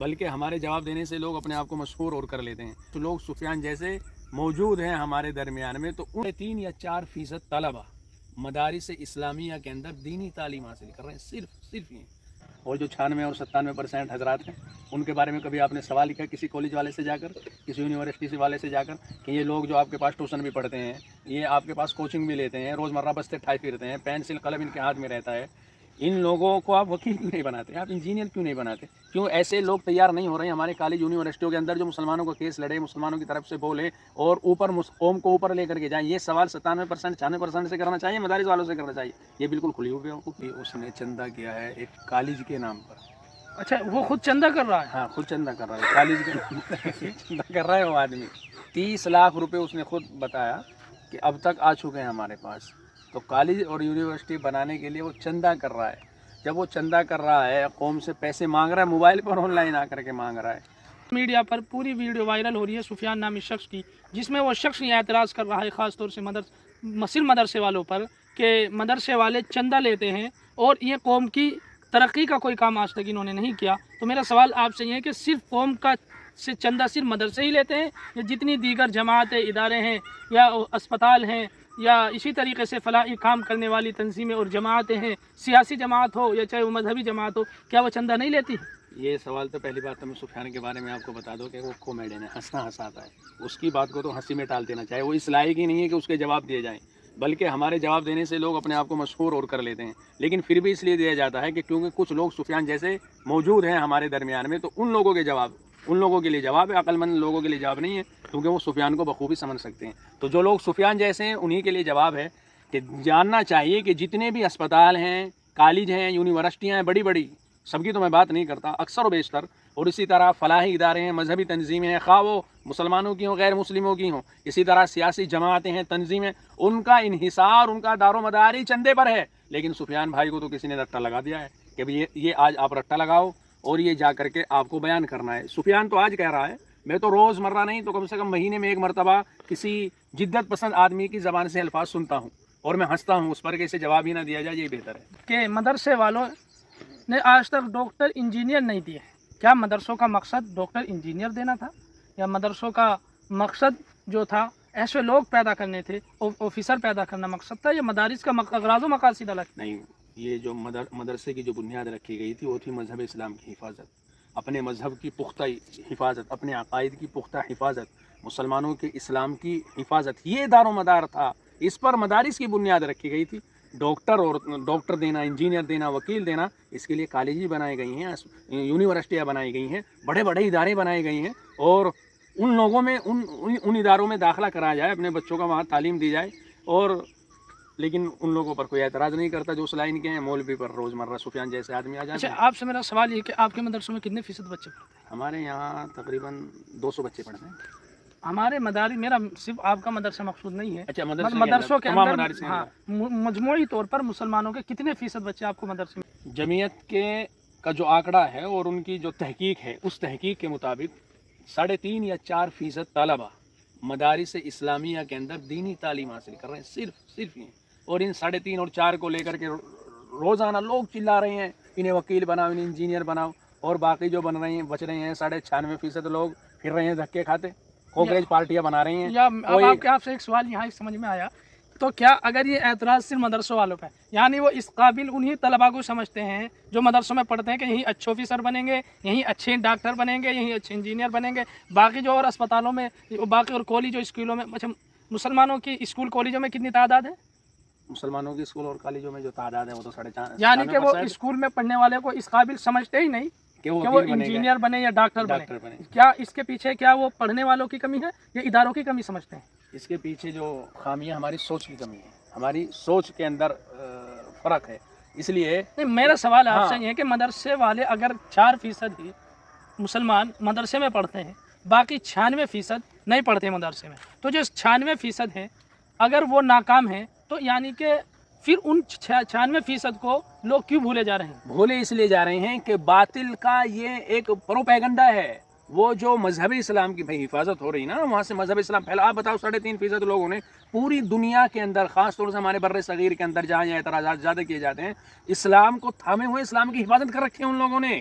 بلکہ ہمارے جواب دینے سے لوگ اپنے آپ کو مشہور اور کر لیتے ہیں. تو لوگ سفیان جیسے موجود ہیں ہمارے درمیان میں, تو ان 3 یا 4% طلبہ مدارس اسلامیہ کے اندر دینی تعلیم حاصل کر رہے ہیں, صرف یہ. اور جو 96 اور 97% حضرات ہیں, ان کے بارے میں کبھی آپ نے سوال کیا کسی کالج والے سے جا کر, کسی یونیورسٹی سے والے سے جا کر, کہ یہ لوگ جو آپ کے پاس ٹیوشن بھی پڑھتے ہیں, یہ آپ کے پاس کوچنگ بھی لیتے ہیں, روزمرہ بستے ٹھائی پھرتے ہیں, پینسل قلم ان کے ہاتھ میں رہتا ہے, ان لوگوں کو آپ وکیل کیوں نہیں بناتے, آپ انجینئر کیوں نہیں بناتے؟ کیوں ایسے لوگ تیار نہیں ہو رہے ہیں ہمارے کالج یونیورسٹیوں کے اندر جو مسلمانوں کو کیس لڑے, مسلمانوں کی طرف سے بولے اور اوپر قوم کو اوپر لے کر کے جائیں؟ یہ سوال 97% 96% سے کرنا چاہیے, مدارس والوں سے کرنا چاہیے. یہ بالکل کھلی ہوئی ہے. اس نے چندہ کیا ہے ایک کالج کے نام پر. اچھا, وہ خود چندہ کر رہا ہے؟ ہاں, خود چندہ کر رہا ہے, کالج کے نام پر چندہ کر رہا ہے وہ آدمی. 30 لاکھ روپے اس نے خود بتایا کہ اب تک آ چکے ہیں ہمارے پاس. تو کالج اور یونیورسٹی بنانے کے لیے وہ چندہ کر رہا ہے. جب وہ چندہ کر رہا ہے, قوم سے پیسے مانگ رہا ہے, موبائل پر آن لائن آ کر کے مانگ رہا ہے. میڈیا پر پوری ویڈیو وائرل ہو رہی ہے سفیان نامی شخص کی, جس میں وہ شخص یہ اعتراض کر رہا ہے خاص طور سے مسلم مدرسے والوں پر, کہ مدرسے والے چندہ لیتے ہیں اور یہ قوم کی ترقی کا کوئی کام آج تک انہوں نے نہیں کیا. تو میرا سوال آپ سے یہ ہے کہ صرف قوم کا سے چندہ صرف مدرسے ہی لیتے ہیں, یا جتنی دیگر جماعتیں, ادارے ہیں, یا اسپتال ہیں, یا اسی طریقے سے فلاحی کام کرنے والی تنظیمیں اور جماعتیں ہیں, سیاسی جماعت ہو یا چاہے وہ مذہبی جماعت ہو, کیا وہ چندہ نہیں لیتی؟ یہ سوال تو پہلی بات تو میں سفیان کے بارے میں آپ کو بتا دو کہ وہ کامیڈین ہے, ہنساتا ہے. اس کی بات کو تو ہنسی میں ٹال دینا چاہیے. وہ اس لائق ہی نہیں ہے کہ اس کے جواب دیے جائیں, بلکہ ہمارے جواب دینے سے لوگ اپنے آپ کو مشہور اور کر لیتے ہیں. لیکن پھر بھی اس لیے دیا جاتا ہے کہ کیونکہ کچھ لوگ سفیان جیسے موجود ہیں ہمارے درمیان میں, تو ان لوگوں کے جواب, ان لوگوں کے لیے جواب ہے, عقل مند لوگوں کے لیے جواب نہیں ہے, کیونکہ وہ سفیان کو بخوبی سمجھ سکتے ہیں. تو جو لوگ سفیان جیسے ہیں انہی کے لیے جواب ہے کہ جاننا چاہیے کہ جتنے بھی اسپتال ہیں, کالج ہیں, یونیورسٹیاں ہیں, بڑی بڑی, سب کی تو میں بات نہیں کرتا, اکثر و بیشتر, اور اسی طرح فلاحی ادارے ہیں, مذہبی تنظیمیں ہیں, خواہ وہ مسلمانوں کی ہوں غیر مسلموں کی ہوں, اسی طرح سیاسی جماعتیں ہیں, تنظیمیں, ان کا انحصار, ان کا دار و مدار ہی چندے پر ہے. لیکن سفیان بھائی کو تو کسی نے رٹا لگا دیا ہے کہ یہ آج آپ رٹا لگاؤ اور یہ جا کر کے آپ کو بیان کرنا ہے. سفیان تو آج کہہ رہا ہے, میں تو روز مرہ نہیں تو کم سے کم مہینے میں ایک مرتبہ کسی جدت پسند آدمی کی زبان سے الفاظ سنتا ہوں اور میں ہنستا ہوں اس پر کہ اسے جواب ہی نہ دیا جائے, یہ بہتر ہے. کہ مدرسے والوں نے آج تک ڈاکٹر انجینئر نہیں دیے. کیا مدرسوں کا مقصد ڈاکٹر انجینئر دینا تھا, یا مدرسوں کا مقصد جو تھا ایسے لوگ پیدا کرنے تھے, آفیسر پیدا کرنا مقصد تھا, یا مدارس کا اغراض و مقاصد الگ؟ نہیں, یہ جو مدرسے کی جو بنیاد رکھی گئی تھی وہ تھی مذہب اسلام کی حفاظت, اپنے مذہب کی پختہ حفاظت, اپنے عقائد کی پختہ حفاظت, مسلمانوں کے اسلام کی حفاظت, یہ دار و مدار تھا. اس پر مدارس کی بنیاد رکھی گئی تھی. ڈاکٹر دینا, انجینئر دینا, وکیل دینا, اس کے لیے کالج بنائے گئی ہیں, یونیورسٹیاں بنائی گئی ہیں, بڑے بڑے ادارے بنائے گئے ہیں, اور ان لوگوں میں ان اداروں میں داخلہ کرایا جائے, اپنے بچوں کا وہاں تعلیم دی جائے. اور لیکن ان لوگوں پر کوئی اعتراض نہیں کرتا جو اس لائن کے ہیں. مولوی پر روزمرہ سفیان جیسے آدمی آ جاتے ہیں. اچھا, آپ سے میرا سوال یہ کہ آپ کے مدرسوں میں کتنے فیصد بچے پڑھتے ہیں؟ ہمارے یہاں تقریباً 200 بچے پڑھتے ہیں. ہمارے مدارس, میرا صرف آپ کا مدرسہ مقصود نہیں ہے. اچھا, مدرسوں کے اندر ہاں مجموعی طور پر مسلمانوں کے کتنے فیصد بچے آپ کو مدرسے میں؟ جمعیت کا جو آنکڑا ہے اور ان کی جو تحقیق ہے, اس تحقیق کے مطابق 3.5 یا 4% طلبہ مدارس اسلامیہ کے اندر دینی تعلیم حاصل کر رہے ہیں, صرف یہ. اور ان 3.5 اور 4 کو لے کر کے روزانہ لوگ چلا رہے ہیں, انہیں وکیل بناؤ, انہیں انجینئر بناؤ, اور باقی جو بن رہے ہیں, بچ رہے ہیں 96% لوگ پھر رہے ہیں دھکے کھاتے, کانگریس پارٹیاں بنا رہی ہیں. آپ سے ایک سوال یہاں سمجھ میں آیا, تو کیا اگر یہ اعتراض صرف مدرسوں والوں پہ, یعنی وہ اس قابل انہی طلباء کو سمجھتے ہیں جو مدرسوں میں پڑھتے ہیں کہ یہیں اچھے آفیسر بنیں گے, یہیں اچھے ڈاکٹر بنیں گے, یہیں اچھے انجینئر بنیں گے, باقی جو اور اسپتالوں میں, باقی اور کالج اور اسکولوں میں, اچھا مسلمانوں کی اسکول کالجوں میں کتنی تعداد ہے؟ مسلمانوں کی اسکول اور کالجوں میں جو تعداد ہے وہ تو 4.5, یعنی کہ وہ اسکول میں پڑھنے والے کو اس قابل سمجھتے ہی نہیں کہ وہ انجینئر بنے یا ڈاکٹر بنے. کیا اس کے پیچھے کیا وہ پڑھنے والوں کی کمی ہے یا اداروں کی کمی سمجھتے ہیں؟ اس کے پیچھے جو خامی ہے ہماری سوچ کی کمی ہے, ہماری سوچ کے اندر فرق ہے. اس لیے میرا سوال آپ سے یہ ہے کہ مدرسے والے اگر 4% ہی مسلمان مدرسے میں پڑھتے ہیں, باقی 96% نہیں پڑھتے مدرسے میں, تو جو 96% ہیں اگر وہ ناکام ہیں, تو یعنی کہ پھر ان 96% کو لوگ کیوں بھولے جا رہے ہیں؟ بھولے اس لیے جا رہے ہیں کہ باطل کا یہ ایک پروپیگنڈا ہے. وہ جو مذہبی اسلام کی بھائی حفاظت ہو رہی نا, وہاں سے مذہب اسلام پھیلا. آپ بتاؤ 3.5% لوگوں نے پوری دنیا کے اندر, خاص طور سے ہمارے بر صغیر کے اندر جہاں یہ اعتراضات زیادہ کیے جاتے ہیں, اسلام کو تھامے ہوئے, اسلام کی حفاظت کر رکھی ہے ان لوگوں نے.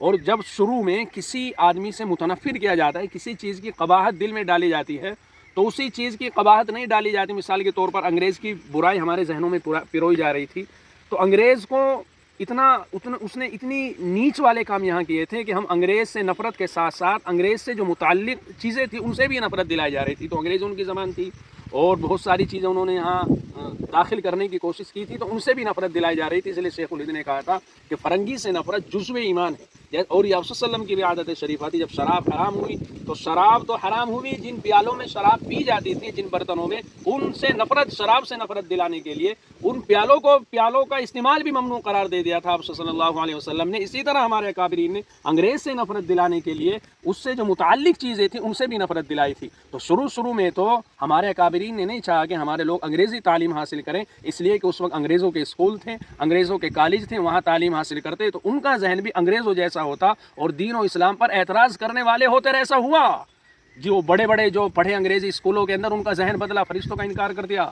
اور جب شروع میں کسی آدمی سے متنفر کیا جاتا ہے، کسی چیز کی قباحت دل میں ڈالی جاتی ہے، تو اسی چیز کی قباحت نہیں ڈالی جاتی. مثال کے طور پر انگریز کی برائی ہمارے ذہنوں میں پروئی جا رہی تھی، تو انگریز کو اس نے اتنی نیچ والے کام یہاں کیے تھے کہ ہم انگریز سے نفرت کے ساتھ ساتھ انگریز سے جو متعلق چیزیں تھیں ان سے بھی نفرت دلائی جا رہی تھی. تو انگریز ان کی زبان تھی اور بہت ساری چیزیں انہوں نے یہاں داخل کرنے کی کوشش کی تھی، تو ان سے بھی نفرت دلائی جا رہی تھی. اس لیے شیخ الہند نے کہا تھا کہ فرنگی سے نفرت جزو ایمان ہے. اور یہ آپ صلی اللہ علیہ وسلم کی بھی عادت شریفہ تھی، جب شراب حرام ہوئی تو شراب تو حرام ہوئی، جن پیالوں میں شراب پی جاتی تھی، جن برتنوں میں، ان سے نفرت، شراب سے نفرت دلانے کے لیے ان پیالوں کا استعمال بھی ممنوع قرار دے دیا تھا آپ صلی اللہ علیہ وسلم نے. اسی طرح ہمارے اکابرین نے انگریز سے نفرت دلانے کے لیے اس سے جو متعلق چیزیں تھیں ان سے بھی نفرت دلائی تھی. تو شروع میں تو ہمارے اکابرین نے نہیں چاہا کہ ہمارے لوگ انگریزی تعلیم حاصل کریں، اس لیے کہ اس وقت انگریزوں کے اسکول تھے، انگریزوں کے کالج تھے، وہاں تعلیم حاصل کرتے تو ان کا ذہن بھی انگریزوں جیسا ہوتا اور دین و اسلام پر اعتراض کرنے والے ہوتے. ایسا ہوا جو بڑے جو پڑھے انگریزی اسکولوں کے اندر ان کا ذہن بدلا، فرشتوں کا انکار کر دیا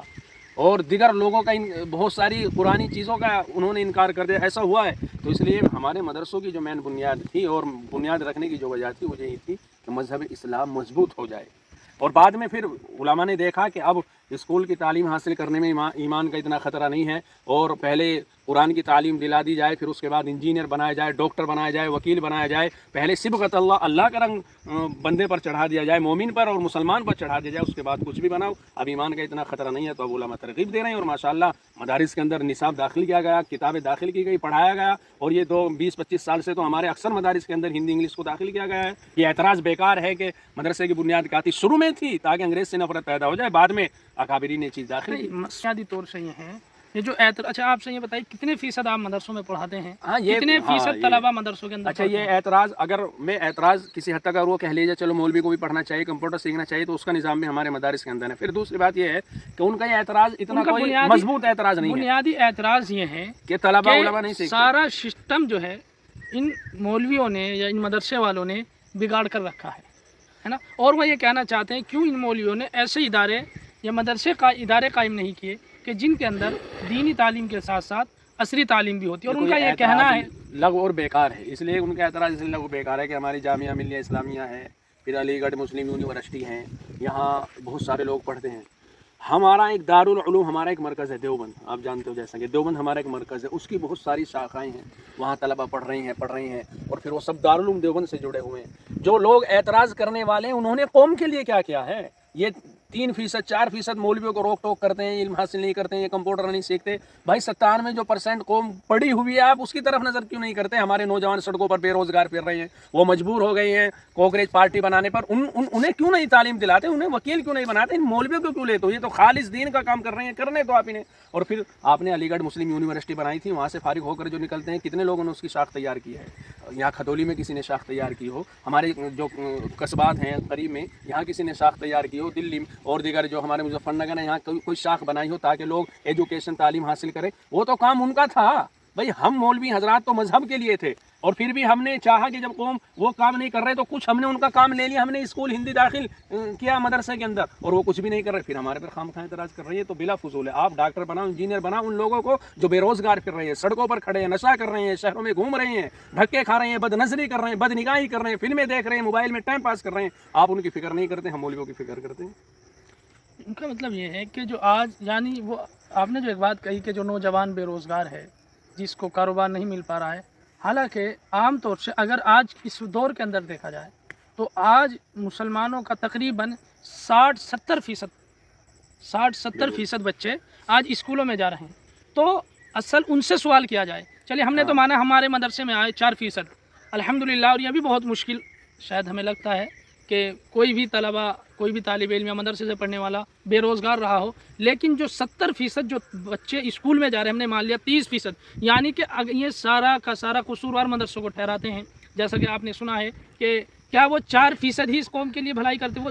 اور دیگر لوگوں کا بہت ساری قرآنی چیزوں کا انہوں نے انکار کر دیا. ایسا ہوا ہے. تو اس لیے ہمارے مدرسوں کی جو مین بنیاد تھی اور بنیاد رکھنے کی جو وجہ تھی وہ یہی تھی کہ مذہب اسلام مضبوط ہو جائے. اور بعد میں پھر علماء نے دیکھا کہ اب اسکول کی تعلیم حاصل کرنے میں ایمان کا اتنا خطرہ نہیں ہے، اور پہلے قرآن کی تعلیم دلا دی جائے، پھر اس کے بعد انجینئر بنایا جائے، ڈاکٹر بنایا جائے، وکیل بنایا جائے. پہلے صبغت اللہ کا رنگ بندے پر چڑھا دیا جائے، مومن پر اور مسلمان پر چڑھا دیا جائے، اس کے بعد کچھ بھی بناؤ. اب ایمان کا اتنا خطرہ نہیں ہے. تو اب علماء ترغیب دے رہے ہیں اور ماشاءاللہ مدارس کے اندر نصاب داخل کیا گیا، کتابیں داخل کی گئی، پڑھایا گیا. اور یہ 20-25 سال سے تو ہمارے اکثر مدارس کے اندر ہندی انگلش کو داخل کیا گیا ہے. یہ اعتراض بیکار ہے کہ مدرسے کی بنیاد کیا تھی، شروع میں تھی تاکہ انگریز سے نفرت پیدا ہو جائے، بعد میں اکابرین نے چیز داخل کی. بنیادی طور سے یہ ہے یہ جو اچھا آپ سے یہ بتائیے کتنے فیصد آپ مدرسوں میں پڑھاتے ہیں؟ کتنے فیصد طلبہ مدرسوں کے اندر؟ اچھا یہ اعتراض اگر میں اعتراض کسی حد تک اگر وہ کہہ لیجیے چلو مولوی کو بھی پڑھنا چاہیے، کمپیوٹر سیکھنا چاہیے، تو اس کا نظام بھی ہمارے مدارس کے اندر ہے. پھر دوسری بات یہ ہے کہ ان کا یہ اعتراض اتنا کوئی مضبوط اعتراض نہیں ہے. بنیادی اعتراض یہ ہے کہ طلبہ علماء نہیں سیکھتے. سارا سسٹم جو ہے ان مولویوں نے یا ان مدرسے والوں نے بگاڑ کر رکھا ہے نا. اور وہ یہ کہنا چاہتے ہیں کیوں ان مولویوں نے ایسے ادارے یا مدرسے کا ادارے قائم نہیں کیے کہ جن کے اندر دینی تعلیم کے ساتھ ساتھ عصری تعلیم بھی ہوتی ہے. اور ان کا یہ کہنا ہے لغو اور بیکار ہے. اس لیے ان کا اعتراض اس لیے لغو بیکار ہے کہ ہماری جامعہ ملیہ اسلامیہ ہے، پھر علی گڑھ مسلم یونیورسٹی ہیں، یہاں بہت سارے لوگ پڑھتے ہیں. ہمارا ایک دارالعلوم، ہمارا ایک مرکز ہے دیوبند، آپ جانتے ہو جیسا کہ دیوبند ہمارا ایک مرکز ہے، اس کی بہت ساری شاخائیں ہیں، وہاں طلبہ پڑھ رہی ہیں اور پھر وہ سب دارالعلوم دیوبند سے جڑے ہوئے ہیں. جو لوگ اعتراض کرنے والے ہیں انہوں نے قوم کے لیے کیا کیا ہے؟ یہ 3%, 4% مولویوں کو روک ٹوک کرتے ہیں، علم حاصل نہیں کرتے ہیں، یہ کمپیوٹر نہیں سیکھتے. بھائی 97% قوم پڑھی ہوئی ہے، آپ اس کی طرف نظر کیوں نہیں کرتے؟ ہمارے نوجوان سڑکوں پر بے روزگار پھر رہے ہیں، وہ مجبور ہو گئے ہیں کاکریج پارٹی بنانے پر. انہیں کیوں نہیں تعلیم دلاتے؟ انہیں وکیل کیوں نہیں بناتے؟ ان مولویوں کو کیوں لیتے ہو؟ یہ تو خالص دین کا کام کر رہے ہیں، کرنے تو آپ نے. اور پھر آپ نے علی گڑھ مسلم یونیورسٹی بنائی تھی، وہاں سے فارغ ہو کر جو نکلتے ہیں کتنے لوگوں نے اس کی شاخ تیار کی ہے؟ یہاں کھتولی میں کسی نے شاخ تیار کی ہو، ہمارے جو قصبات ہیں قریب میں یہاں کسی نے شاخ تیار کی ہو، دلی اور دیگر جو ہمارے مظفر نگر ہے یہاں کوئی شاخ بنائی ہو تاکہ لوگ ایجوکیشن تعلیم حاصل کریں. وہ تو کام ان کا تھا. بھائی ہم مولوی حضرات تو مذہب کے لیے تھے، اور پھر بھی ہم نے چاہا کہ جب قوم وہ کام نہیں کر رہے تو کچھ ہم نے ان کا کام لے لیا. ہم نے اسکول ہندی داخل کیا مدرسے کے اندر اور وہ کچھ بھی نہیں کر رہے، پھر ہمارے پر خام خواہ اعتراض کر رہی ہے. تو بلا فضول ہے. آپ ڈاکٹر بناؤ، انجینئر بناؤ ان لوگوں کو جو بے روزگار پھر رہے ہیں، سڑکوں پر کھڑے ہیں، نشہ کر رہے ہیں، شہروں میں گھوم رہے ہیں، دھکے کھا رہے ہیں، بد نظری کر رہے ہیں، بد نگاہی کر رہے ہیں، فلمیں دیکھ رہے ہیں، موبائل میں ٹائم پاس کر رہے ہیں. آپ ان کی فکر نہیں کرتے، ہم مولویوں کی فکر کرتے ہیں. ان کا مطلب یہ ہے کہ جو آج یعنی وہ آپ نے جو ایک بات کہی کہ جو نوجوان بے روزگار ہے، جس کو کاروبار نہیں مل پا رہا ہے، حالانکہ عام طور سے اگر آج اس دور کے اندر دیکھا جائے تو آج مسلمانوں کا تقریباً 60-70% بچے آج اسکولوں میں جا رہے ہیں. تو اصل ان سے سوال کیا جائے، چلیے ہم نے تو مانا ہمارے مدرسے میں آئے 4%، الحمدللہ. اور یہ بھی بہت مشکل شاید ہمیں لگتا ہے کہ کوئی بھی طلبہ، کوئی بھی طالب علم یا مدرسے سے پڑھنے والا بے روزگار رہا ہو. لیکن جو 70% جو بچے اسکول میں جا رہے ہیں، ہم نے مان لیا 30%، یعنی کہ یہ سارا کا سارا قصوروار مدرسوں کو ٹھہراتے ہیں. جیسا کہ آپ نے سنا ہے کہ کیا وہ 4% ہی اس قوم کے لیے بھلائی کرتے؟ وہ